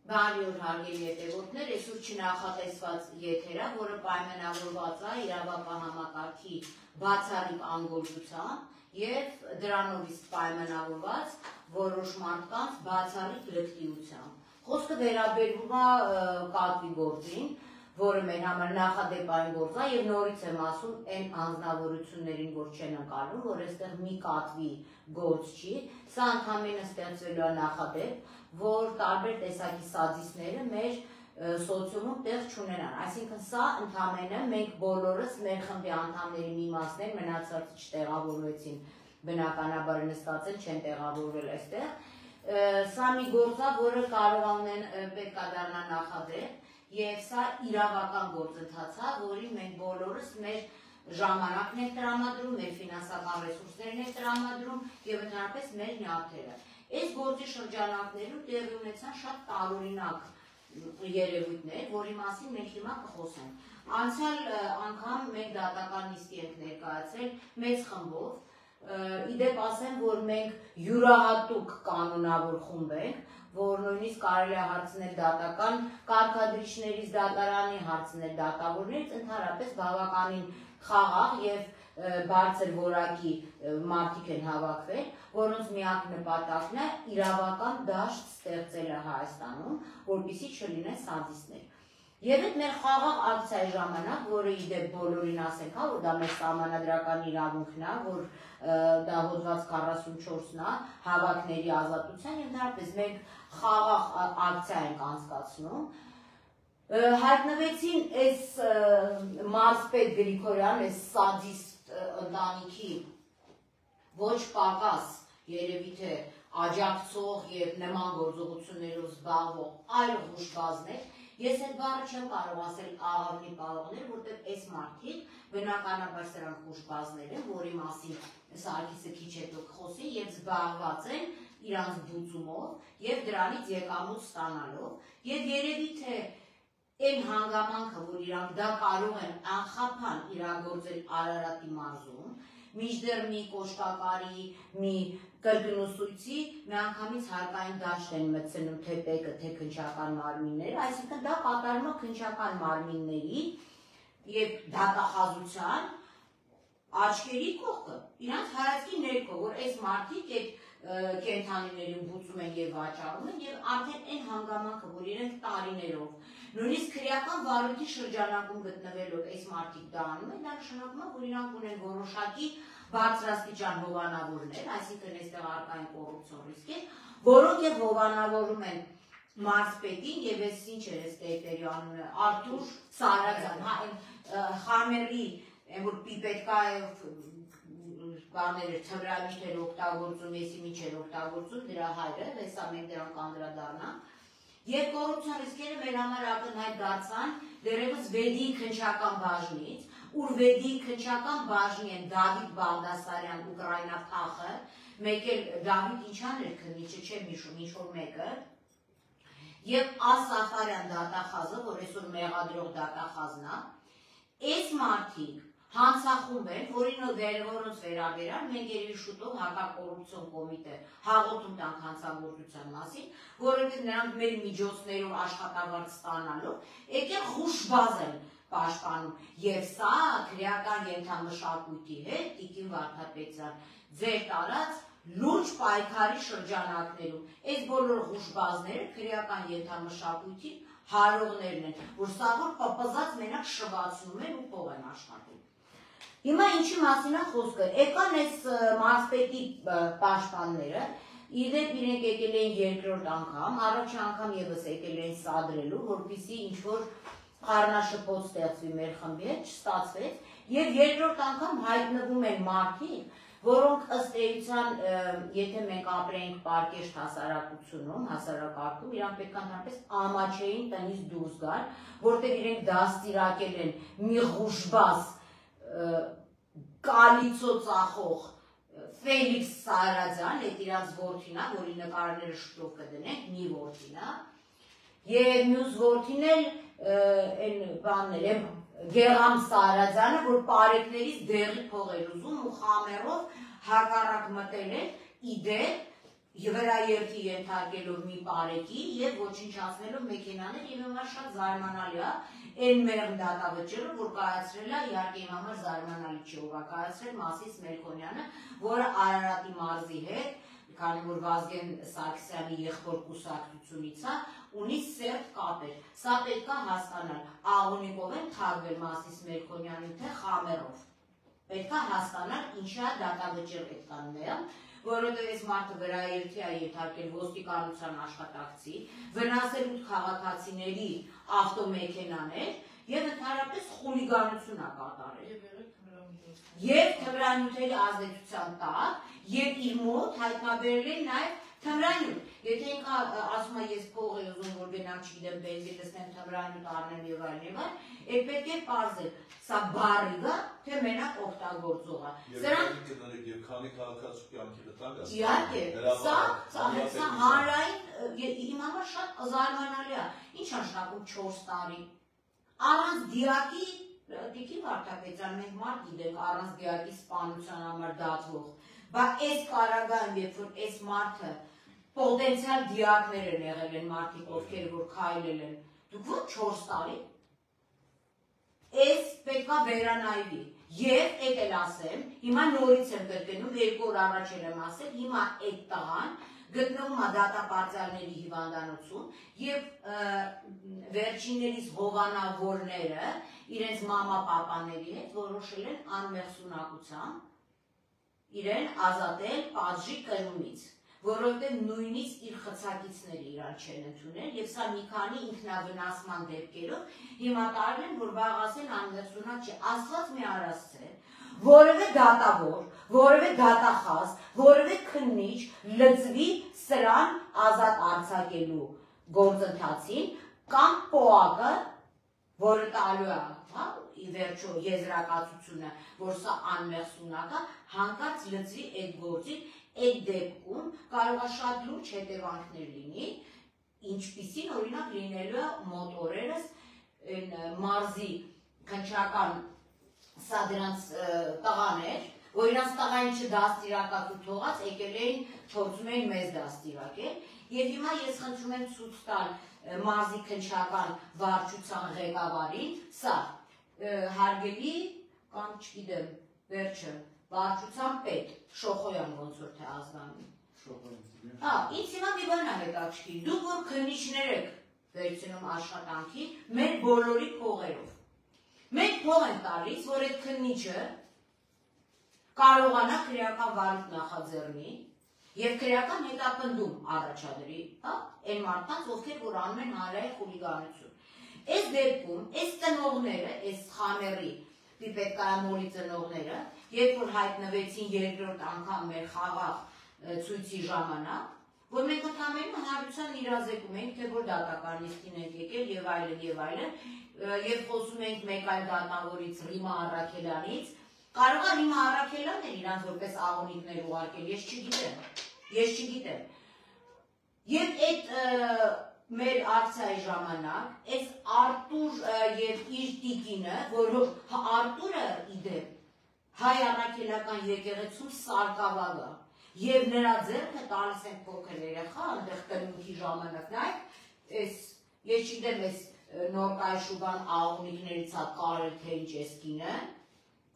Բարի օր հարգելի հետևորդներ, այսօր չնախատեսված եթեր է, որը պայմանավորված է իրավապահ համակարգի բացառիկ անգործությամբ եւ դրանով իսկ պայմանավորված որոշ մարդկանց բացառիկ լկտիությամբ։ Խոսքը վերաբերվում է կատվի գործին, որը մեր համար նախադեպային գործ է եւ նորից եմ ասում այն անձնավորություններին, որ չեն ընկալում, որ այստեղ մի կատվի գործ չի, սա ընդհանրապես ստեղծվելու է նախադեպ, որ տարբեր տեսակի սադիստները մեր սոցիումում տեղ չունենան, այսինքն սա ընդհանրապես մենք բոլորս մեր խմբի անդամների մի մասն են, մնացածը չտեղավորվեցին, բնականաբար նստած են, չեն տեղավորվել այստեղ, սա մի գործ է, որը կարող ունեն պետք է դառնա նախադեպ, եւ սա իրավական գործընթաց է, որին մենք բոլորս մեր ժամանակն ենք տրամադրում, մեր ֆինանսական ռեսուրսներն ենք տրամադրում եւ ընդհանրապես մեր նյարդերը։ Այս գործի շրջանակներում տեղի ունեցան շատ տարօրինակ երևույթներ, որի մասին մենք հիմա կխոսենք։ Անցյալ անգամ մենք դատական նիստի ենք ներկայացրել մեծ խմբով, իդեպ ասեմ, որ մենք յուրահատուկ կանոնավոր խումբ ենք, որ նույնիսկ կարելի է հարցնել դատական կարգադրիչներից, դատարանի հարցնել դատավորներից, ընդհանրապես բավականին խաղաղ եւ բարձր որակի մարդիկ են հավաքվել, որոնց միակ նպատակն է իրավական դաշտ ստեղծելը Հայաստանում, որպեսզի չլինեն սադիստներ։ Եվ այդ մեր խաղաղ ակցիայի ժամանակ, որը իդեպ բոլորին ասենք, որ դա մեր սահմանադրական իրավունքն է, որ դա հոդված 44-ն է, հավաքների ազատության, եւ ընդհանրապես մենք խաղաղ ակցիա ենք անցկացնում, հայտնվեցին այս մարզպետ Գրիգորյան, այս սադիստ ընտանիքի ոչ պակաս երևի թե աջակցող եւ նման գործողություններով զբաղվող այլ հուշկազներ, ես այդ բառը չեմ կարող ասել աղավնի պաղողներ, որտեղ այս մարդիկ բնականաբար սրանք հուշկազներ են, որի մասին Սարգիսը քիչ հետո կխոսի եւ զբաղված են իրանց բուծումով եւ դրանից եկամուտ ստանալով եւ երևի թե այն հանգամանքը, որ իրանք դա կարող են անխափան իրագործել Արարատի մարզում, մինչդեռ մի կոշկակարի, մի կրկնուսույցի միանգամից հարկային դաշտ են մտցնում թե տեկը, թե քննչական մարմինները, այսինքն դա կատարում է քննչական մարմինների եւ դատախազության աչքերի կողքը, իրանց հայացքի ներքո, որ այս մարդիկ այդ կենդանիներին բուծում են եւ վաճառում են եւ արդեն այն հանգամանքը, որ իրենք տարիներով, նույնիսկ քրեական վարույթի շրջանակում գտնվելով այս մարդիկ դա անում են, դա նշանակում է, որ իրանք ունեն որոշակի բարձրաստիճան հովանավորներ, այսինքն այստեղ առկա են կոռուպցիոն ռիսկեր, որոնք եւ հովանավորում են մարզպետին եւ այս ինչ է այս տերտերի անունը Արթուր Սարազյան, խամերի, որ պիպետկա բաները թվրամիջեր օգտագործում, եսի միջեր օգտագործում, դրա հայրը, հեսա մենք դրան կանդրադառնանք, եւ կոռուպցիոն ռիսկերը մեր համար ակնհայտ դարձան դեռևս Վեդի քննչական բաժնից, ուր Վեդի քննչական բաժնի են Դավիթ Բաղդասարյան, Ուկրաինա փախը, մեկ էլ Դավիթ ինչան էր քննիչը, չեմ հիշում, ինչ որ մեկը, եւ Ասաֆարյան դատախազը, որ այսօր մեղադրող դատախազն է, այս մարդիկ հանցախումբ են, որոնց վերաբերյալ մենք երևի շուտով հակակոռուպցիոն կոմիտե հաղորդում տանք հանցագործության մասին, որովհետև նրանք մեր միջոցներով աշխատավարձ ստանալով եկել խուշբազ են պաշտպանում, եւ սա քրեական ենթամշակույթի հետ Տիկին Վարդապետյան ձեր տարած լուրջ պայքարի շրջանակներում այս բոլոր խուշբազները քրեական ենթամշակույթի հարողներն են, որ սա որ պապազած մենակ շվացնում են ու փող են աշխատում։ Հիմա ինչի մասին է խոսքը, եկան այս մարզպետի պաշտպանները, իդեպ իրենք եկել էին երկրորդ անգամ, առաջի անգամ եւս եկել էին սադրելու, որպեսզի ինչ-որ խառնաշփոթ ստեղծվի մեր խմբի հետ, չստացվեց, եւ երկրորդ անգամ հայտնվում են մարդիկ, որոնք ըստ էության, եթե մենք ապրեինք պարկեշտ հասարակությունում, հասարակարգում, իրանք պետք է ընդհանրապես ամաչեին տնից դուրս գալ, որտեղ իրենք դաստիարակել են մի խուշբազ կալիցո ծախող Ֆելիքս Սարազյան, այդ իրանց որդին է, որի նկարները շուտով կդնենք, մի որդին է, եւ մյուս որդին էլ այն բանն է, Գեղամ Սարազյանը, որ պարեկներից դեղի փող էր ուզում ու խամերով հակառակ մտել էր իդեպ վրաերթի ենթարկելով մի պարեկի եւ ոչնչացնելով մեքենաներ եւ հիմա շատ զարմանալի է այն մեղմ դատավճիռը, որ կայացրել է, իհարկե իմ համար զարմանալի չի, ով է կայացրել Մասիս Մելքոնյանը, որը Արարատի մարզի հետ, քանի որ Վազգեն Սարգսյանի եղբոր կուսակցությունից է, ունի սերտ կապեր։ Սա պետք է հասկանալ, աղունիկով են թագվել Մասիս Մելքոնյանին, թե խամերով։ Պետք է հասկանալ ինչա դատավճիռ պետք անմեղ, որովհետև այս մարդը վրաերթի է ենթարկել ոստիկանության աշխատակցի, վնասել քաղաքացիների ավտոմեքենաներ եւ ընդհանրապես խուլիգանություն է կատարել։ Եվ թմրանյութերի ազդեցության տակ եւ իր մոտ հայտնաբերել են նաեւ թմրանյութ։ Եթե ինքը ասում է ես փող եմ ուզում որ գնամ չգիտեմ բենզին լցնեմ թմրանյութ առնեմ եւ այլն, այդ պետք է պարզել։ Սա բարիգա, թե մենակ օգտագործողը։ Սրանք եւ քանի քաղաքացու կյանքի վտանգ է։ Իհարկե, սա հանրային իմ համար շատ զարմանալի է։ Ինչ նշանակում 4 տարի։ Առանց դիակի Տիկին Վարդապետյան, մենք մարդ գիտենք առանց դիակի սպանության համար դատվող, բայց այս պարագայում, երբ որ այս մարդը պոտենցիալ դիակներ են եղել են մարդիկ, ովքեր որ քայլել են, դուք ոչ 4 տարի, այս պետք է վերանայվի, եւ էդ էլ ասեմ, հիմա նորից եմ կրկնում, 2 օր առաջ եմ ասել, հիմա այդ տղան գտնվում է դատապարտյալների հիվանդանոցում եւ վերջիններից հովանավորները իրենց մամա-պապաների հետ որոշել են անմեղսունակությամբ իրեն ազատել պատժի կրումից, որովհետև նույնիսկ իր խցակիցները իրան չեն ընդունել եւ սա մի քանի ինքնավնասման դեպքերով հիմա տարել են, որ վաղ ասեն անմեղսունակ չի, Աստված մի արասցե որևէ դատավոր, որևէ դատախազ, որևէ քննիչ լծվի սրան ազատ արձակելու գործընթացին կամ պոակը, որը տալու է, ի վերջո եզրակացությունը, որ սա անմեղսունակ է, հանկարծ լծվի այդ գործին, այդ դեպքում կարող է շատ լուրջ հետևանքներ լինի, ինչպիսին օրինակ լինելու է մոտորերս մարզի քննչական սա դրանց տղաներ, որ իրանց տղային չդաստիարակացու թողած, եկել էին, փորձում էին մեզ դաստիարակել, եւ հիմա ես խնդրում եմ ցույց տալ մարզի քննչական վարչության ղեկավարին, սա հարգելի կամ չգիտեմ, վերջը վարչության պետ Շոխոյան ոնց որ թե ազգանուն։ Ինձ հիմա մի բան է հետաքրքիր, դուք որ քննիչներ եք վերցնում աշխատանքի, մեր բոլորի փողերով։ Մենք փող ենք տալիս, որ այդ քննիչը կարողանա քրեական վարույթ նախաձեռնի եւ քրեական հետապնդում առաջադրի, այն մարդկանց, ովքեր որ անում են հանրային խուլիգանություն։ Այս դեպքում, այս ծնողները, այս խամերի պիպետկայամոլի ծնողները, երբ որ հայտնվեցին երկրորդ անգամ մեր խաղաղ ցույցի ժամանակ, որ մենք ընդհանրապես հանրության իրազեկում ենք, թե որ դատականիստին ենք եկել եւ այլն, եւ խոսում ենք մեկ այլ դատավորից Ռիմա Առաքելյանից, կարող է Ռիմա Առաքելյանն էր իրանց որպես աղոնիկներ ուղարկել, ես չգիտեմ։ Եվ այդ մեր ակցիայի ժամանակ այս Արտուր եւ իր տիկինը, որ Արտուրը իդեպ հայ առաքելական եկեղեցում սարկավագ է, եւ նրա ձեռքը տալիս են փոքր երեխա, այնտեղ տնունքի ժամանակ նայեք, ես չգիտեմ, այս Նորկայ Շուգան աղունիկներից է կարել թե ինչ էս կինը,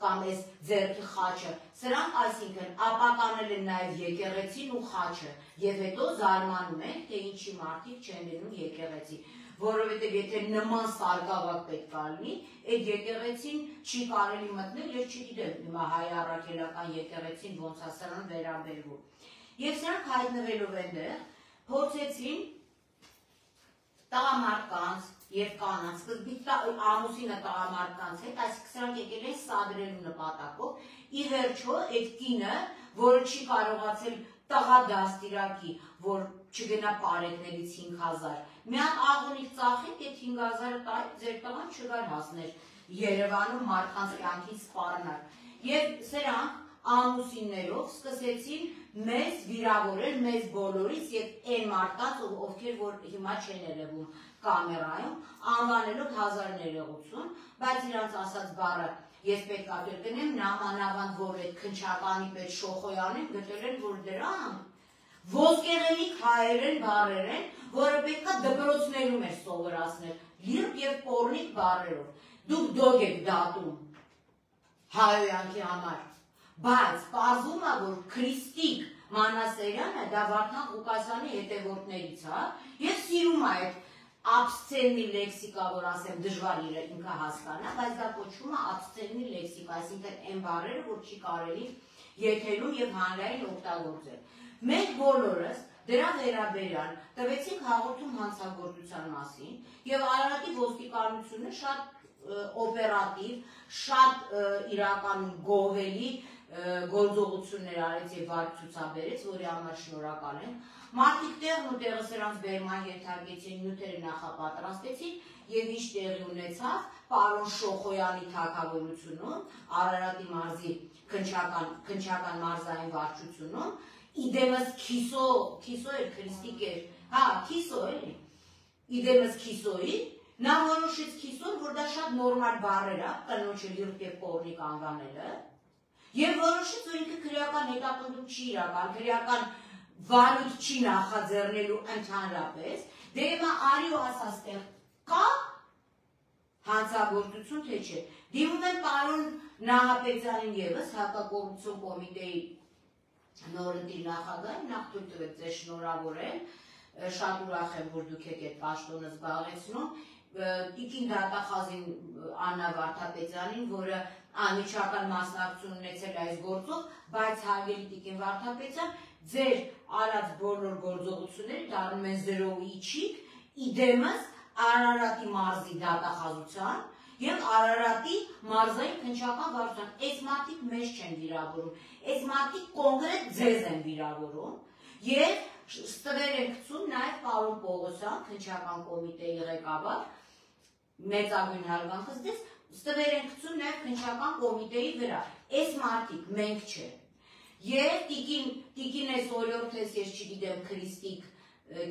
կամ այս ձեռքի խաչը, սրանք այսինքն ապականել են նաև եկեղեցին ու խաչը, եւ հետո զարմանում ենք, թե ինչի մարդիկ չեն լինում եկեղեցի, որովհետեւ եթե նման սարկավակ պետք է լինի, այդ եկեղեցին չի կարելի մտնել, ես չգիտեմ, հիմա հայ առաքելական եկեղեցին ոնց է սրան վերաբերվում։ Եվ սրանք հայտնվելով այնտեղ, փորձեցին տղամարդկանց եւ կանանց, սկզբի ամուսինը տղամարդկանց հետ, այսինքն սրանք եկել են սադրելու նպատակով, ի վերջո այդ կինը, որը չի կարողացել տղա դաստիարակի, որ չգնա պարեկներից 5000, մի հատ աղոնիկ ծախենք, այդ 5000-ը տայի, ձեր տղան չգար հասներ Երևանում մարդկանց կյանքից սպառնալ։ Եվ սրանք ամուսիններով սկսեցին մեզ վիրավորել, մեզ բոլորից եւ այն մարդկանց, ովքեր որ հիմա չեն երևում կամերայում, անվանելով 1000 ներողություն, բայց իրանց ասած բառը ես պետք է կրկնեմ, նամանավանդ որ այդ քննչականի պետ Շոխոյանին գտել են, որ դրանք, ոսկեղենիկ հայերեն բառեր են, որը պետք է դպրոցներում էր սովորացնել, լիրբ և պոռնիկ բառերով։ Դուք դոգ եք դատում հայոյանքի համար, բայց պարզվում է, որ Քրիստիկ Մանասերյանը դա Վարդան Ղուկասյանի հետևորդներից է և սիրում է այդ աբսցեննի լեքսիկա, որ ասեմ դժվար ինքը հասկանա, բայց դա կոչվում է աբսցեննի լեքսիկա, այսինքն այն բառերը, որ չի կարելի եթերում և հանրային օգտագործել։ Մենք բոլորս դրա վերաբերյալ տվեցինք հաղորդում հանցագործության մասին և Արարատի ոստիկանությունը շատ օպերատիվ, շատ իրականում գովելի գործողություններ արեց և վարկ ցուցաբերեց, որի համար շնորհակալ ենք։ Մարդիկ տեղն ու տեղը սրանց բերման ենթարկեցին, նյութերը նախապատրաստեցին և ինչ տեղի ունեցավ պարոն Շոխոյանի թագավորությունում, Արարատի մարզի քննչական մարզային վարչությունում, իդեմս Քիսո էր, Քրիստիկ էր, հա, Քիսո էլի, իդեմս Քիսոյի, նա որոշեց Քիսոն, որ դա շատ նորմալ բառեր է, կնոջը լիրբ և պոռնիկ անվանելը, և որոշեց, որ ինքը քրեական հետապնդում չի իրական, քրեական վարույթ չի նախաձեռնելու ընդհանրապես, դե հիմա արի ու ասած տեղ կա հանցագործություն, թե չէ։ Դիմում եմ պարոն Նահապետյանին ևս, հակակոռուպցիոն կոմիտեի նորընտիր նախագահին, նախ թույլ տվեք ձեզ շնորհավորել, շատ ուրախ եմ, որ դուք եք այդ պաշտոնը զբաղեցնում, տիկին դատախազին Աննա Վարդապետյանին, որը անմիջական մասնակցություն ունեցել այս գործով, բայց հարգելի տիկին Վարդապետյան, ձեր արած բոլոր գործողությունները դառնում են զրոյի չիկ, իդեմս Արարատի մարզի դատախազության և Արարատի մարզային քննչական վարչության, այս մարդիկ մեզ չեն վիրավորում, այս մարդիկ կոնկրետ ձեզ են վիրավորում և ստվեր են գցում նաև պարոն Պողոսյան, քննչական կոմիտեի ղեկավար, մեծագույն հարգանքս դες, ստվեր են գցում նաև քննչական կոմիտեի վրա, այս մարդիկ մենք չեն։ Եվ տիկին ես օրիորդ ես, ես չգիտեմ Քրիստիկ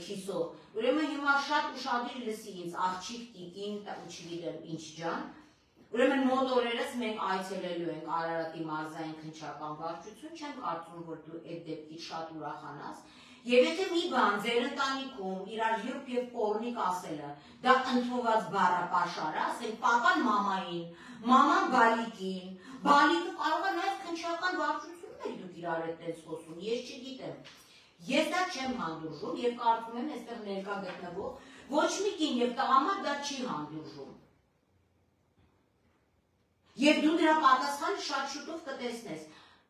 Քիսո, ուրեմն հիմա շատ ուշադիր լսի ինձ, աղջիկ տիկին, չգիտեմ ինչ ջան, ուրեմն մոտ օրերս մենք այցելելու ենք Արարատի մարզային քննչական վարչություն, չեմ կարծում, որ դու այդ դեպքից շատ ուրախանաս, և եթե մի բան ձեր ընտանիքում իրար լիրբ և պոռնիկ ասելը, դա ընդունված բառապաշար է, ասենք պապան մամային, մաման բալիկին, բալիկը կարող է նաև քննչական վարչություն դուք իրար հետ տես խոսում, ես չգիտեմ, ես դա չեմ հանդուրժում և կարծում եմ այստեղ ներկա գտնվող ոչ մի կին և տղամարդ դա չի հանդուրժում։ Եվ դու դրա պատասխանը շատ շուտով կտեսնես,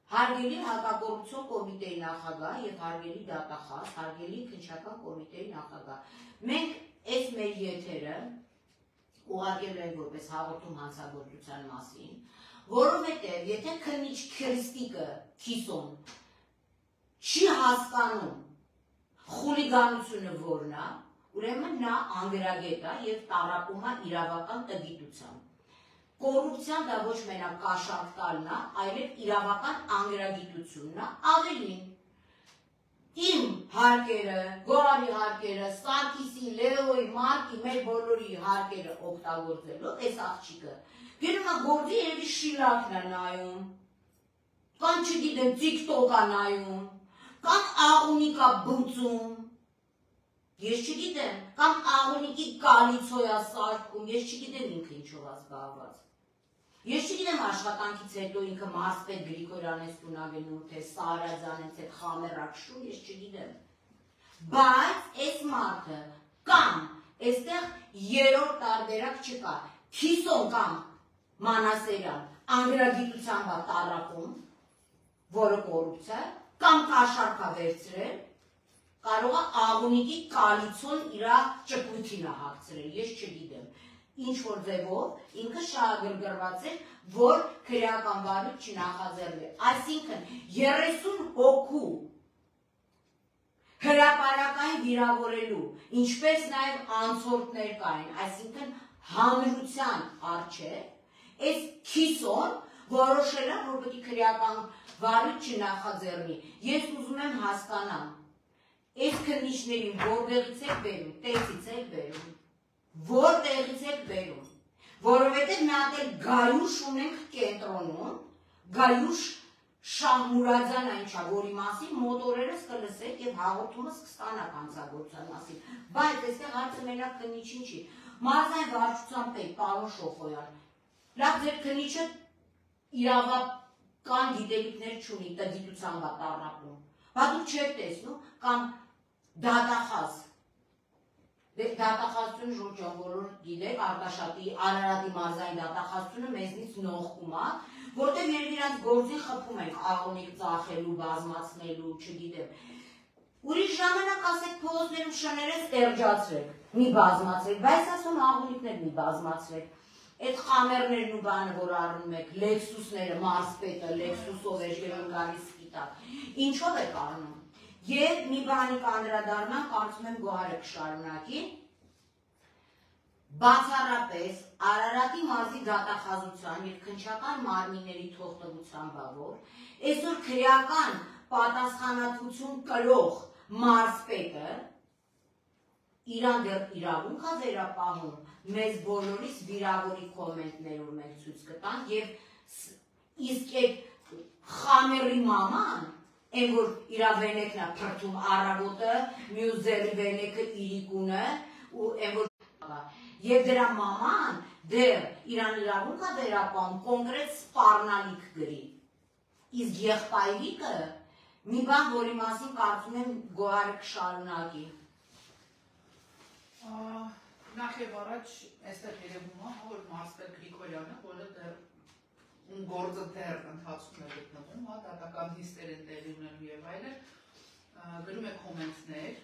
հարգելի հակակոռուպցիոն կոմիտեի նախագահ և հարգելի դատախազ, հարգելի քննչական կոմիտեի նախագահ, մենք այս մեր եթերը ուղարկելու ենք որպես հաղորդում հանցագործության մասին, որովհետև եթե քննիչ Քրիստիկը Քիսոն չի հասկանում խուլիգանությունը որն է, ուրեմն նա անգրագետ է և տառապում է իրավական տգիտությամբ։ Կոռուպցիան դա ոչ մենակ կաշառք տալն է, այլև իրավական անգրագիտությունն է, ավելին։ Իմ հարկերը, Գոհարի հարկերը, Սարգիսի, Լեոյի, Մարկի, մեր բոլորի հարկերը օգտագործելով այս աղջիկը գնում է գործի երևի շիլակն է նայում, կամ չգիտեմ TikTok է նայում, կամ աղունիկ է բուծում, ես չգիտեմ, կամ աղունիկի կալիցոյ է սարքում, ես չգիտեմ ինքը ինչով է զբաղված։ Ես չգիտեմ աշխատանքից հետո ինքը Մարսպետ Գրիգորյանից տունագնում, թե Սարազյանից հետ խամերակ շուն, ես չգիտեմ։ Բայց այս մարդը կամ այստեղ երրորդ տարբերակ չկա, Քիսոն կամ Մանասերյան անգրագիտությամբ է տառապում, որը կոռուպցիա է, կամ կաշառք է վերցրել, կարող է աղունիկի կալիցոն իրա ճկույթին է հագցրել, ես չգիտեմ, ինչ-որ ձևով ինքը շահագրգռված է, որ քրեական վարույթ չնախաձեռնի, այսինքն 30 հոգու հրապարակային վիրավորելու, ինչպես նաև անցորդներ կային, այսինքն հանրության առջև, այս Քիսոն որոշել է, որ պետք է քրեական վարույթ չնախաձեռնի, ես ուզում եմ հասկանամ, այս քննիչներին որտեղից եք բերում, տեցից եք բերում, որտեղից եք բերում, որովհետև մի հատ էլ գայուշ ունենք կենտրոնում, գայուշ Շահմուրաձյանը ինչա, որի մասին մոտ օրերս կլսեք եւ հաղորդումս կստանաք հանցագործության մասին։ Բայց այստեղ հարցը մենակ քննիչին չի։ Մարզային վարչության պետ պարոն Շոխոյան, լավ ձեր քննիչը իրավական գիտելիքներ չունի, տգիտության բառապում։ Բա դուք չեք տեսնում կամ դատախազ։ Դատախազությունը ժողովրդական բոլոր գիտեք, Արտաշատի Արարատի մարզային դատախազությունը մեզնից նողկում է, որտեղ երբ իրանց գործին խփում ենք աղոնիկ ծախելու, բազմացնելու, չգիտեմ։ Ուրիշ ժամանակ ասեք փողոցներում շներես ստերջացրեք, մի բազմացրեք, բայց ասում աղոնիկներ մի բազմացրեք։ Այդ խամերներն ու բանը, որ առնում եք, լեքսուսները, մարզպետը, լեքսուսով էջերում գալիս սպիտակ, ինչով եք առնում։ Եվ մի բանի կանդրադառնամ, կարծում եմ Գոհարը կշարունակի, բացառապես Արարատի մարզի դատախազության և քննչական մարմինների թողտվության բավոր, այսօր քրեական պատասխանատվություն կրող մարզպետը իրան դեռ իրավունք է վերապահում մեզ բոլորիս վիրավորի կոմենտներով մենք ցույց կտանք և իսկ այդ խամերի մաման Այն որ իրա վենեկն է պրտում առավոտը, մյուս ձերի վենեկը իրիկունը, ու այն որ և դրա մաման դեր իրան իրավունք է վերապահում կոնկրետ սպառնալիք գրի։ Իսկ եղբայրիկը մի բան, որի մասին կարծում եմ Գոհարը կշարունակի։ Նախ եւ առաջ այստեղ երևում է, որ մարզպետ Գրիգորյանը, որը դեռ գործը դեռ ընթացքում է գտնվում, դատական նիստեր են տեղի ունենում եւ այլն, գրում է կոմենտներ,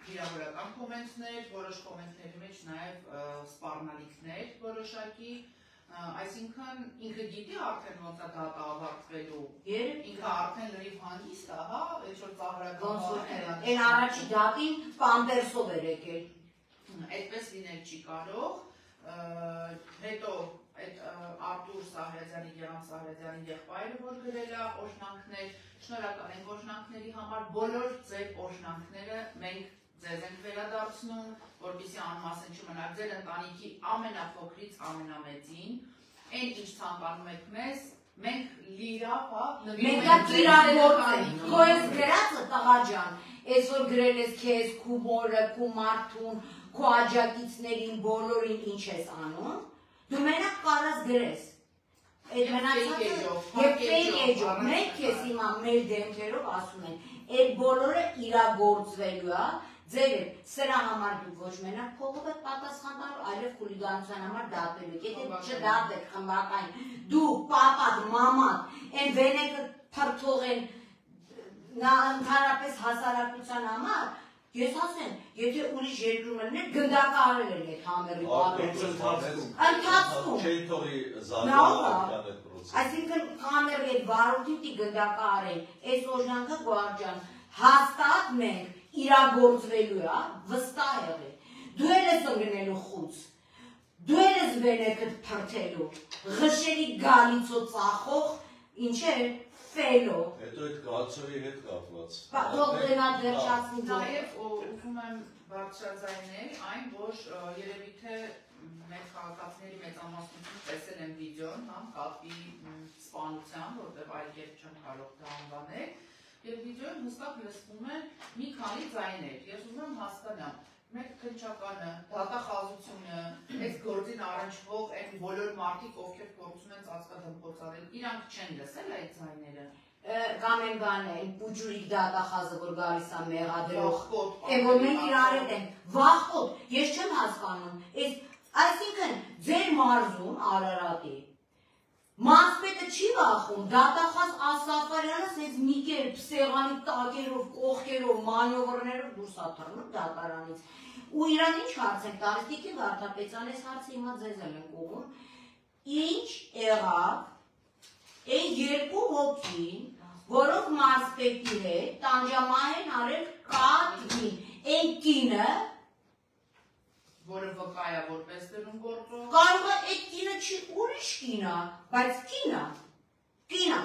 վիրավորական կոմենտներ, որոշ կոմենտների մեջ նաեւ սպառնալիքներ որոշակի, այսինքն ինքը գիտի արդեն ոնց է դատը ավարտվելու, ինքը արդեն լրիվ հանգիստ է, հա, այդ որ ծաղրական Այն առաջի դատին պամպերսով էր եկել։ Այդպես լինել չի կարող, հետո այդ Արտուր Սահրազյանի, Գերանտ Սահրազյանի եղբայրը, որ գրել է օրհնանքներ, շնորհակալ ենք օրհնանքների համար, բոլոր ձեր օրհնանքները մենք ձեզ ենք վերադարձնում, որպեսզի անմասն չմնաք ձեր ընտանիքի ամենափոքրից ամենամեծին, այն ինչ ցանկանում եք մեզ, մենք լիրավ, մենք դա կիրագործենք, քո ես գրածը տղա ջան, այսօր գրել ես քեզ, քու մորը, քու մարդուն, քո աջակիցներին, բոլորին ինչ ես անում, դու մենակ կարաս գրես, այդ մնացածը և պեյք էջով, մենք քեզ հիմա մեր դեմքերով ասում են, այդ բոլորը իրագործվելու է, ձեր է, սրա համար դուք ոչ մենակ փողով եք պատասխան տալու, այլև խուլիգանության համար դատելու եք, եթե չդատեք խմբակային, դու, պապատ, մաման, այն վենեկը փրթող են ընդհանրապես հասարակության համար, ես ասեմ, եթե ուրիշ երկրում ելներ, գնդակարել են այդ համերի պատրում։ Այսինքն համերի այդ վարորդի գնդակարել, այս օժնանքը գոհարջան, հաստատ մենք իրագործվելու է, վստահ եղեք, դու էլ ես ընգնելու խուց, դու էլ ես վենեկը փրթելու, ղշերի գալիցո ծախող, ինչ է, ֆելո։ Հետո այդ գացովի հետ կապված։ Թող դենա վերջացնի Նաև ուզում եմ բարձրաձայնել այն, որ երևի թե մեր քաղաքացիների մեծամասնությունը տեսել են վիդեոն, կապի սպանության, որտեղ այլ կերպ չեն կարող դա անվանել, եւ վիդեոն հստակ լսվում են մի քանի ձայներ։ Ես ուզում եմ հասկանամ, մեր քննչականը, դատախազությունը, այս գործին առնչվող այն բոլոր մարդիկ, ովքեր փորձում են ծածկադմփոցարել, իրանք չեն լսել այդ ձայները։ Կամ են բան է, պուջուրիկ դատախազը, որ գալիս է մեղադրող, որ մենք իրար հետ ենք, վախկոտ, ես չեմ հասկանում, այսինքն ձեր մարզում Արարատի, մարզպետը չի վախում, դատախազ Ասաֆարյանը սենց մի կերպ սեղանի տակերով, կողքերով, մանյովրներով դուրս է թռնում դատարանից, ու իրան ինչ հարց ենք տալիս, Տիկին Վարդապետյան, այս հարցը հիմա ձեզ էլ ենք ուղղում, ինչ եղավ այն երկու հոգին, որոնք մարզպետի հետ տանջամահ են արել կատվին, այն կինը, որը վկա է որպես դրում գործով, կարող է այդ կինը չի ուրիշ կինա, բայց կինա,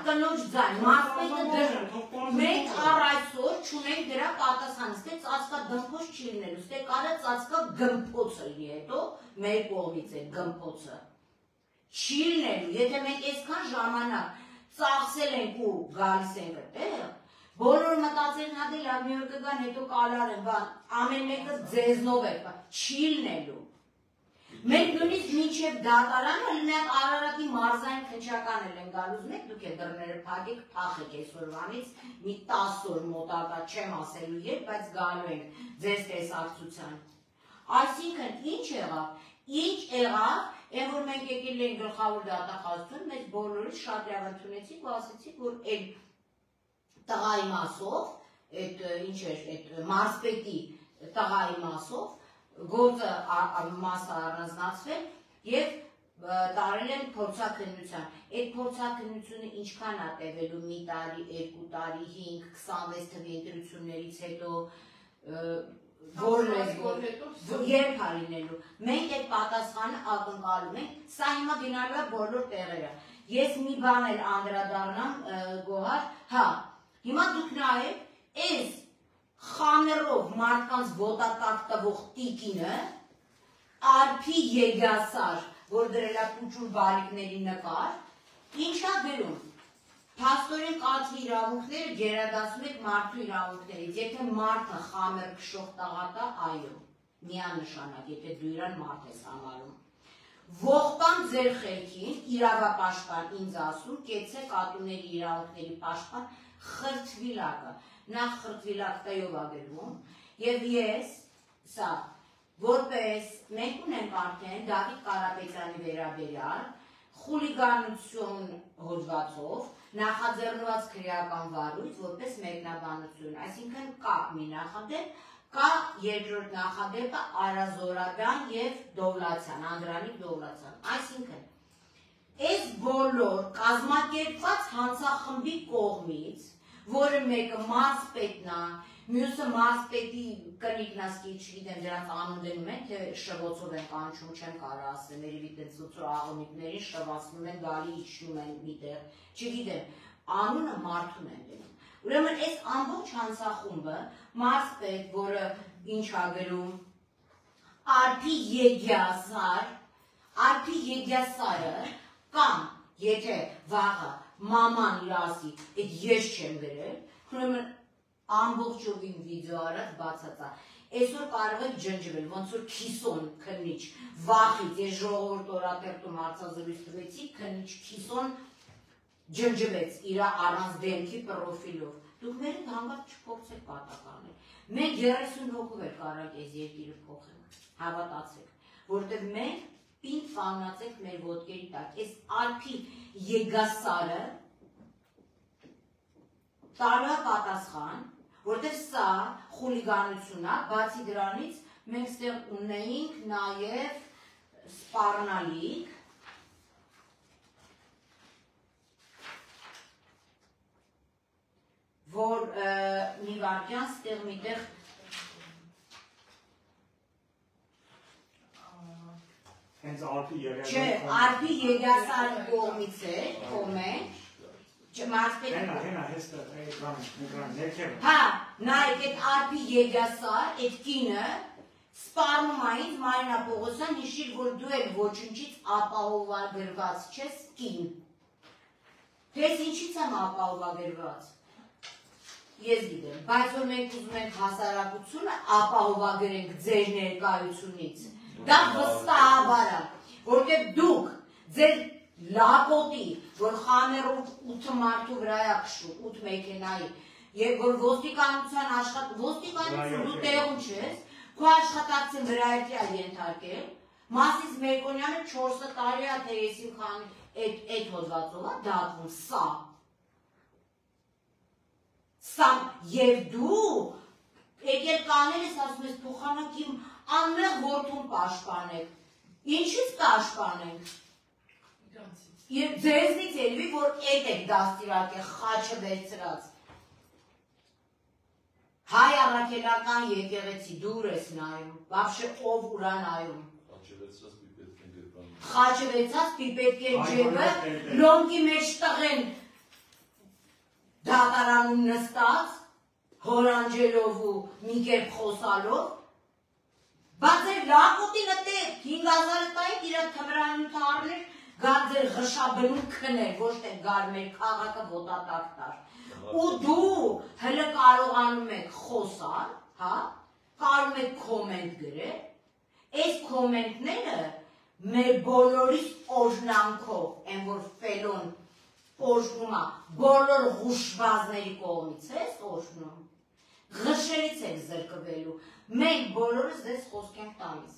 կնոջ ձայն, մարզպետը դրում, մենք առ այսօր չունենք դրա պատասխան, ստե ծածկա դմփոց չի լինելու, ստե կարը ծածկա գմփոցը լինի հետո, մեր կողմից է գմփոցը, չի լինելու, եթե մենք այսքան ժամանակ ծախսել ենք ու գալիս ենք այդտեղ, բոլորը մտածել նա դե լավ մի օր կգան, հետո կալարեն, բան, ամեն մեկը ձեզնով է, չի լինելու։ Մենք նույնիսկ մինչև դատարանը լինենք Արարատի մարզային քննչական են գալուց մեկ, դուք է դռները փակեք, փախեք այսօրվանից, մի 10 օր մոտակա չեմ ասելու երբ, բայց գալու ենք ձեզ տեսակցության։ Այսինքն ինչ եղավ, այն որ մենք եկել ենք գլխավոր դատախազություն, մեզ բոլորից շատ լավ ընդունեցիք ու ասեցիք, որ այդ տղայի մասով, ինչ էր, այդ մարզպետի տղայի մասով գործը մասը առանձնացվել և տարել են փորձաքննության։ Այդ փորձաքննությունը ինչքան է տևելու մի տարի, 2 տարի, 5, 26 թվի ընտրություններից հետո երբ է լինելու։ Մենք այդ պատասխանը ակնկալում ենք, սա հիմա գնալու է բոլոր տեղերը։ Ես մի բան էլ անդրադառնամ Գոհար, հա, հիմա դուք նայեք, այս խաներով մարդկանց ոտակակ տվող տիկինը, Արփի Եգասար, որ դրել է փուչուր բալիկների նկար, ինչ է գրում։ Փաստորեն կաթի իրավունքները գերադասում եք մարդու իրավունքներից, եթե մարդը խամեր քշող տղատա, այո, միանշանակ, եթե դու իրան մարդ ես համարում։ Ողբան ձեր խելքին, իրավապաշտպան ինձ ասում, կեցե կատուների իրավունքների պաշտպան խրթվիլակը, նախ խրթվիլակտայով է գրվում, և ես, սա, որպես մենք ունենք արդեն Դավիթ Կարապետյանի վերաբերյալ, խուլիգանություն հոդվածով, նախաձեռնված քրեական վարույթ, որպես մեկնաբանություն, այսինքն կա մի նախադեպ, կա երկրորդ նախադեպը Արազորադյան և Դովլաթյան, Անդրանիկ Դովլաթյան, այսինքն, այս բոլոր կազմակերպված հանցախմբի կողմից, որը մեկը մարզպետն է, մյուսը մարզպետի կնիկնասկի, չգիտեմ, դրանց անուն դնում են, թե շվոցով են կանչում, չեմ կարող ասեմ, երևի տենց ցուցոր աղոնիկներին շվացնում են, գալի իջնում են միտեղ, չգիտեմ, անունը մարդուն են դնում։ Ուրեմն այս ամբողջ հանցախումբը մարզպետ, որը ինչ ա գրում, Արփի Եգասարը կամ եթե վաղը մաման իր ասի, այդ ես չեմ գրել, ուրեմն ամբողջովին վիդեո արած բացածա։ Այսօր կարող եք ջնջվել, ոնց որ Քիսոն քննիչ վախից, ես ժողովուրդ օրատերտում հարցազրույց տվեցի, քննիչ Քիսոն ջնջվեց իր առանց դեմքի պրոֆիլով։ Դուք մերդ հանգած չփոխեցեք պատականել։ Մենք 30 հոգով էլ կարող այս երկիրը փոխենք, հավատացեք, որովհետև մենք պինդ կանգնացենք մեր ոտքերի տակ։ Այս Արփի Եգասարը տալու է պատասխան, որտեղ սա խուլիգանություն է, բացի դրանից մենք ստեղ ունեինք նաև սպառնալիք, որ մի վարկյան ստեղ միտեղ հենց Արփի Եգասարը չէ, Արփի Եգասարի կողմից է, կոմենտ, Հենա, հեստը, էկրան, ներքև։ Հա, նայեք, այդ Արփի Եգասար, այդ կինը, սպառնում է ինձ Մարինա Պողոսյան, հիշիր, որ դու էլ ոչնչից ապահովագրված չես կին։ Ես ինչից եմ ապահովագրված։ Ես գիտեմ, բայց որ մենք ուզում ենք հասարակությունը ապահովագրենք ձեր ներկայությունից, դա վստահաբար է, որտեղ դուք ձեր լակոտի, որ խաներով 8 մարդու վրա է քշում, 8 մեքենայի, եւ որ ոստիկանության ոստիկանություն դու տեղում չես, քո աշխատակցին վրա է ենթարկել, մասից Մերկոնյանը 4 տարի է թե ես իմ խան այդ հոդվածով է դատվում, սա եւ դու եկել կանել ես ասում ես փոխանակ իմ անմեղ որդուն պաշտպանեք, ինչից պաշտպանենք։ Եվ ձեզնից ելվի, որ էդ եք դաստիրակ է խաչը վերցրած։ Հայ առաքելական եկեղեցի դուր ես նայում, վաբշե ով ուրա նայում։ Խաչվեցած պիպետք են ջևը, լոնքի մեջ տղեն դատարանում նստած, հորանջելով ու մի կերպ խոսալով, բայց էր լակոտի նտեք, 5000 տայք իրա թմրանյութը առներ, գա ձեր ղշաբնում քնել, ոչ թե գար մեր քաղաքը ոտատակ տար։ Ու դու հələ կարողանում եք խոսալ, հա, կարում եք կոմենտ գրել, այս կոմենտները մեր բոլորիս օժնանքով, են որ ֆելոն օժնում է, բոլոր հուշվածների կողմից ես օժնում, ղշերից եք զրկվելու, մենք բոլորս ձեզ խոսք ենք տալիս։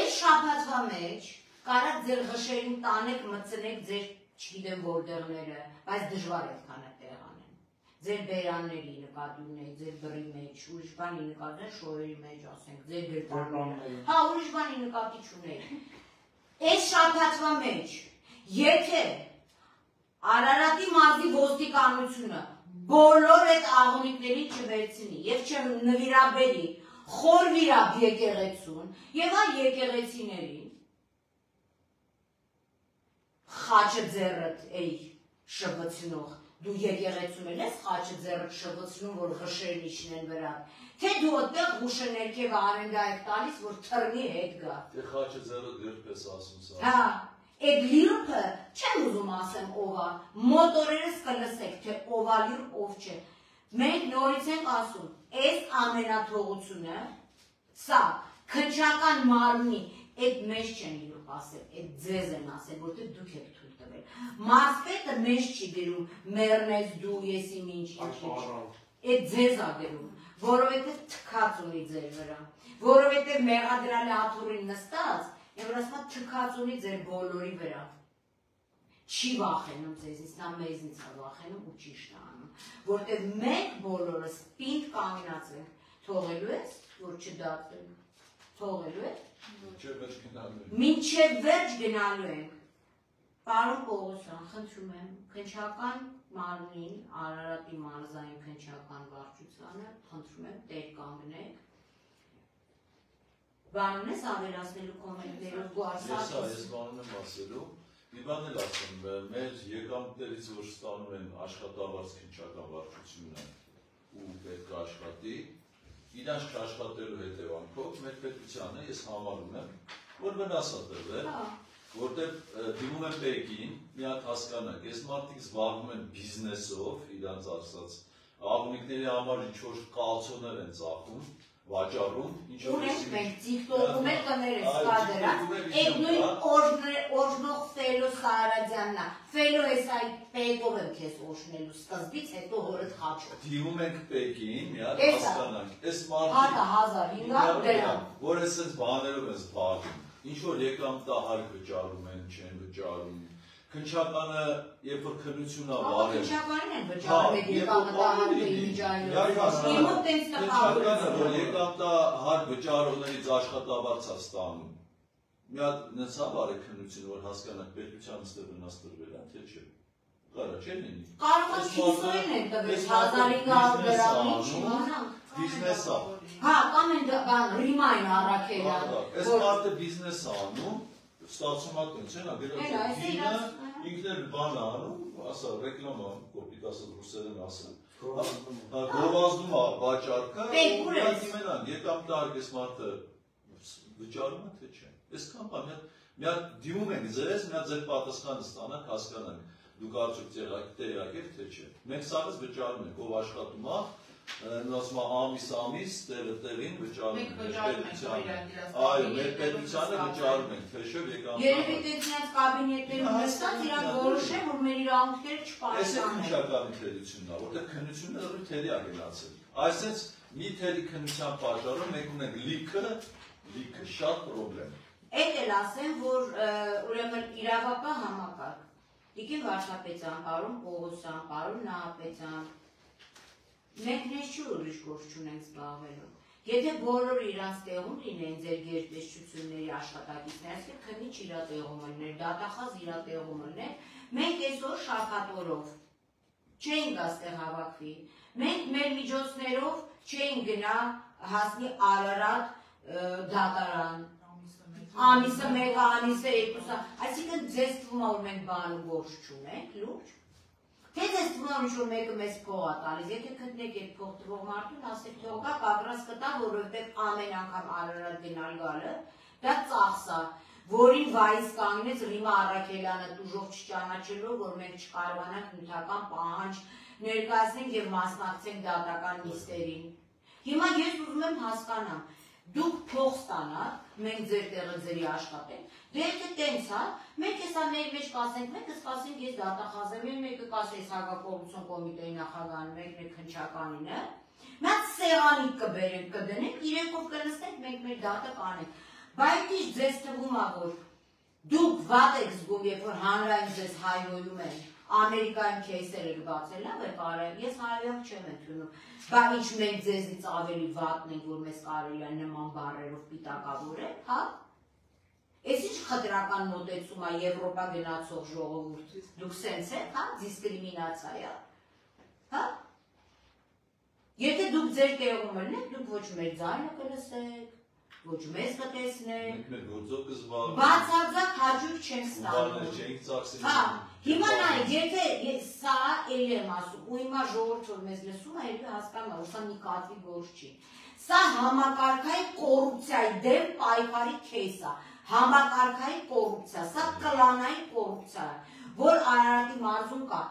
Այս շաբաթվա մեջ կարաք ձեր ղշերին տանեք, մտցնեք ձեր չգիտեմ որտեղները, բայց դժվար է քանը տեղ անեն։ Ձեր բերանների նկատի ունեք, ձեր բռի մեջ, ուրիշ բանի նկատի շորերի մեջ, ասենք, ձեր գրպանների։ Հա, ուրիշ բանի նկատի չունեք։ Այս շաբաթվա մեջ, եթե Արարատի մարզի ոստիկանությունը բոլոր այդ աղունիկներին չվերցնի եւ չնվիրաբերի խոր վիրապ եկեղեցուն եւ այ եկեղեցիներին խաչը ձեռդ էй շվացնող դու եկեղեցում ես խաչը ձեռդ շվացնում որ ղշերն իջնեն վրա թե դու այդտեղ հուշը ներքև արենդա եք տալիս որ թռնի հետ գա Դե խաչը ձեռդ երբես ասում սա Հա Այդ լիրուպը չեմ ուզում ասեմ ով է, մոտորերս կլսեք, թե ով է լիրուպ, ով չէ։ Մենք նորից ենք ասում, այս ամենաթողությունը, սա, քնչական մարմնի, այդ մեզ չեն լիրուպ ասել, այդ ձեզ են ասել, որտեղ դուք եք թույլ տվել։ Մարզպետը մեզ չի գրում, մեռնես դու, ես իմ ինչ այդ ձեզ է գրում, որովհետև թքած ունի ձեր վրա, որովհետև մեղադրյալի աթոռին նստած Եվրասմա թքած ունի ձեր բոլորի վրա, չի վախենում ձեզից, նա մեզնից է վախենում ու ճիշտ անում, որտեղ մենք բոլորս պինդ կանգնած ենք, թողելու ես, որ չդատվենք, թողելու ես, մինչև վերջ գնալու ենք, պարոն Պողոսյան, խնդրում եմ, քնչական մարմնին, Արարատի մարզային քնչական վարչությանը, խնդրում եմ, տեր կանգնեք, Բանուն ես ավելացնելու կոմենտներով գուարսակից։ Ես բանուն եմ ասելու, մի բան էլ ասեմ, մեր եկամտներից որ ստանում են աշխատավարձ քնչական վարչությունը ու պետք է աշխատի, իրանք աշխատելու հետևանքով մեր պետությանը ես համարում եմ, որ վնաս է տրվել, որտեղ դիմում են բեկին, մի հատ հասկանանք, ես մարդիկ զբաղվում են բիզնեսով, իրանց ասած, աղունիկների համար ինչ-որ կալցոներ են ծախում, վաճառում, Ունենք մենք ծիքտոքում էլ կներես կա դրած, այդ նույն օժնող Ֆելո Սարադյանն է, Ֆելո ես այդ պեկով եմ քեզ օժնելու սկզբից, հետո հորդ խաչով։ Դիմում ենք պեկին, մի հատ հասկանանք, այս Հատը 1500 դրամ, որ այսպես բաներով են զբաղվում, ինչ-որ եկամտահար վճարում են, չեն վճարում, քնչականը, երբ որ քննությունը վարել։ Քնչականին են վճարում եք եկամտահար միջայնով։ Իմոտ տենց Քնչականը, որ եկամտահար վճարողներից աշխատավարձ է ստանում։ Մի հատ նցավ արեք քննությունը, որ հասկանանք պետության ստե վնաս տրվել է, թե չէ։ Կարա չէ լինի։ Կարող է քիսոյին են տվել 1500 դրամի չիմանանք։ Բիզնես է։ Հա, կամ են բան Ռիմային Արաքելյան։ Այս մարդը բիզնես է անում, ստացում է տենց, չեն ագերակը ինքն էլ բան անում, ասա, ռեկլամ անում, կոպիտ ասած ռուսերեն ասել, գովազդում է վաճառքը, ուրանք իմանան, եկամտահար այս մարդը վճարում է, թե չէ, այսքան բան, մի հատ դիմում ենք ձեզ, մի հատ ձեր պատասխանը ստանանք, հասկանանք, դուք արդյոք տեղյակ եք, թե չէ, մենք սաղից վճարում ենք, ով աշխատում է, ասում է ամիս տեղին վճարում ենք, այո, մեր պետությանը վճարում ենք, թեշև եկամտահար։ Երևի տեցնյաց կաբինետներում նստած իրանք որոշեն, որ մեր իրավունքները չպաշտպանեն։ Այս է քննչականի թերությունն է, որտեղ քննությունը դեռ թերի է գնացել։ Այսինքն մի թերի քննության պատճառով մենք ունենք լիքը շատ խնդիրներ։ Այդ էլ ասեմ, որ ուրեմն իրավապահ համակարգ, Տիկին Վարդապետյան, պարոն Պողոսյան, պարոն Նահապետյան, մենք ներս չի ուրիշ գործ չունենք զբաղվելու։ Եթե բոլորը իրանց տեղում լինեն ձեր գերտեսչությունների աշխատակիցներ, այսինքն քննիչ իր տեղում լիներ, դատախազ իր տեղում լիներ, մենք այսօր շաբաթօրով չէինք այստեղ հավաքվի։ Մենք մեր միջոցներով չէինք գնա հասնի Արարատ դատարան։ Ամիսը մեկը, ամիսը երկուսը, այսինքն ձեզ թվում է որ մենք բան ու գործ չունենք, լուրջ։ Թե ձեզ թվում է որ մեկը մեզ փող է տալիս, եթե գտնեք այդ փող տվող մարդուն, ասեք թող գա պատրաստ կտա, որովհետև ամեն անգամ Արարատ գնալ գալը, դա ծախս է, որին վայից կանգնեց Ռիմա Առաքելյանը տուժող չճանաչելով, որ մենք չկարողանանք նյութական պահանջ ներկայացնենք եւ մասնակցենք դատական նիստերին։ Հիմա ես ուզում եմ հասկանամ, դուք փող ստանաք, մենք ձեր տեղը ձերի աշխատենք, դե եթե տենց հա, մենք հեսա մեր մեջ կասենք, մեկը կասենք ես դատախազ եմ, մեկը կասես հակակոռուպցիոն կոմիտեի նախագահան, մեկն է քննչականին, նա սեղանի կբերենք, կդնենք, իրենքով կնստենք, մենք մեր դատը կանենք, բայց ինչ ձեզ թվում է, որ դուք վատ եք զգում, երբ որ հանրային ձեզ հայհոյում են, Ամերիկայում քեյսեր եք բացել, լավ է կարել, ես հայերով չեմ ընդունում, բա ինչ մենք ձեզից ավելի վատն ենք, որ մեզ կարելի է նման բառերով պիտակավորել, հա? Ես ինչ խտրական մոտեցում է Եվրոպա գնացող ժողովուրդ, դուք սենց եք, հա, դիսկրիմինացիա է, հա? Եթե դուք ձեր տեղում ելնեք, դուք ոչ մեր ձայնը կլսեք, ոչ մեզ կտեսնեք, բացարձակ հաճույք չենք ստանում, հա, հիմա նայեք, եթե սա էլի եմ ասում, ու հիմա ժողովուրդ որ մեզ լսում է, էլի հասկանում է, որ սա մի կատվի գործ չի, սա համակարգային կոռուպցիայի դեմ պայքարի քեյս է, համակարգային կոռուպցիա, սա կլանային կոռուպցիա է, որ Արարատի մարզում կա,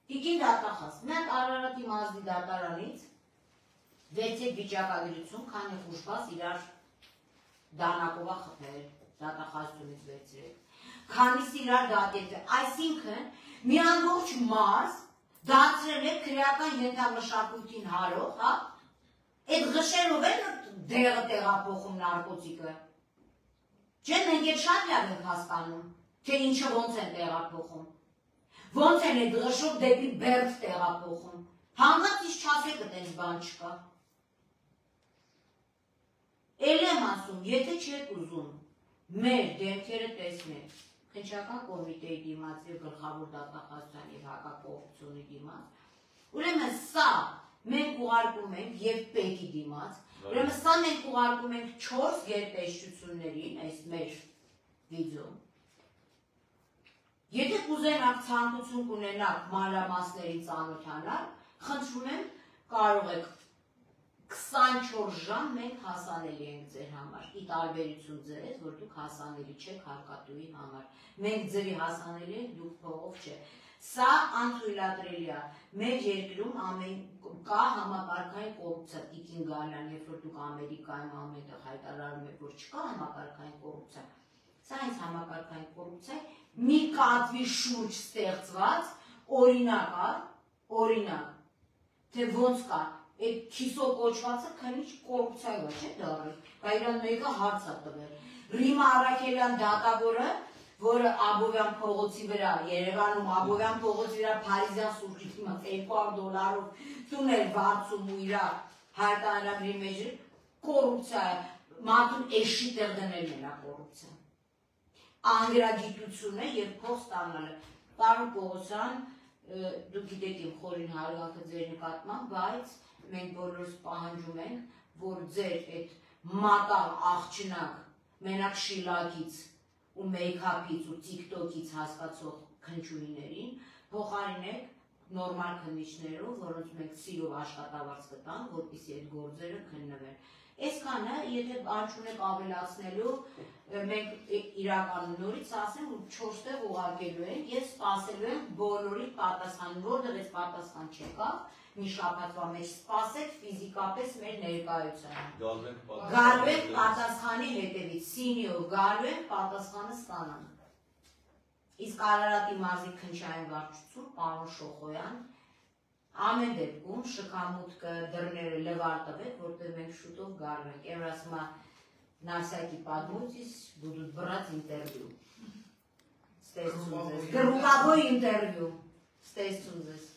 տիկին դատախազ, մի հատ Արարատի մարզի դատարանից 6 վիճակագրություն, քանի խուժված իրար դանակովա խփել, դատախազությունից վերցրել, քանիսը իրար դատել, այսինքն մի ամբողջ մարզ դարձրել է քրեական ենթամշակույթին հարող, հա, այդ ղշերով են դեղը տեղափոխում նարկոտիկը, չէ, մենք այդ շատ լավ ենք հասկանում, թե ինչը ոնց են տեղափոխում, ոնց են այդ ղշով դեպի Բերդ տեղափոխում, հանգած ինչ չասեք այդպես բան չկա։ Էլ եմ ասում, եթե չեք ուզում մեր դեմքերը տեսնել քննչական կոմիտեի դիմաց եւ գլխավոր դատախազության եւ հակակոռուպցիոնի դիմաց, ուրեմն սա մենք ուղարկում ենք եւ ՊԵԿ-ի դիմաց, ուրեմն սա մենք ուղարկում ենք 4 գերտեսչություններին, այս մեր վիդեոն։ Եթե կուզենաք ցանկություն կունենաք մանրամասների ծանոթանալ, խնդրում եմ կարող եք 24 ժամ մենք հասանելի ենք ձեր համար, ի տարբերություն ձեզ, որ դուք հասանելի չեք հարկատուի համար, մենք ձերի հասանելի ենք, դուք փողով չէ, սա անթույլատրելի է, մեր երկրում կա համակարգային կոռուպցիա, տիկին Գալյան, երբ որ դուք Ամերիկայում ամենտեղ հայտարարում եք, որ չկա համակարգային կոռուպցիա, սա հենց համակարգային կոռուպցիա մի կատվի շուրջ ստեղծված օրինակ, թե ոնց կա, այդ քիսո կոչվածը քնիչ կոռուպցիա չէ դառել, բա իրան մեկը հարց է տվել։ Ռիմա Առաքելյան դատավորը, որը Աբովյան փողոցի վրա, Երևանում Աբովյան փողոցի վրա Փարիզյան սուրճի դիմաց $200 տուն էր վարձում ու իր հայտարարագրի մեջ կոռուպցիա է, մարդուն էշի տեղ դնելն է կոռուպցիա։ Անգրագիտություն է եւ փող ստանալը։ Պարոն Պողոսյան, դուք գիտեք իմ խորին հարվածը ձեր նկատմամբ, բայց մենք բոլորս պահանջում ենք, որ ձեր այդ մատաղ աղջնակ, մենակ շիլակից ու մեյքափից ու տիկտոքից հասկացող քննչուհիներին փոխարինեք նորմալ քննիչներով, որոնց մենք սիրով աշխատավարձ կտանք, որպեսզի այդ գործերը քննվեն։ Այսքանը, եթե բան չունեք ավելացնելու, մենք իրականում նորից ասեմ, 4 տեղ ուղարկելու ենք, ես սպասելու եմ բոլորի պատասխան, որտեղ այս պատասխան չեկավ, մի շաբաթվա մեջ սպասեք ֆիզիկապես մեր ներկայությանը։ Գալու ենք պատասխանի հետևից, սինիով գալու ենք պատասխանը ստանանք։ Իսկ Արարատի մարզի քննչային վարչություն, պարոն Շոխոյան, ամեն դեպքում շքամուտքը դռները լվար տվեք, որտեղ մենք շուտով գալու ենք։ Եմ ասում на всякий подмутись будут брать интервью. Групповое интервью. Ստեսություն ձեզ։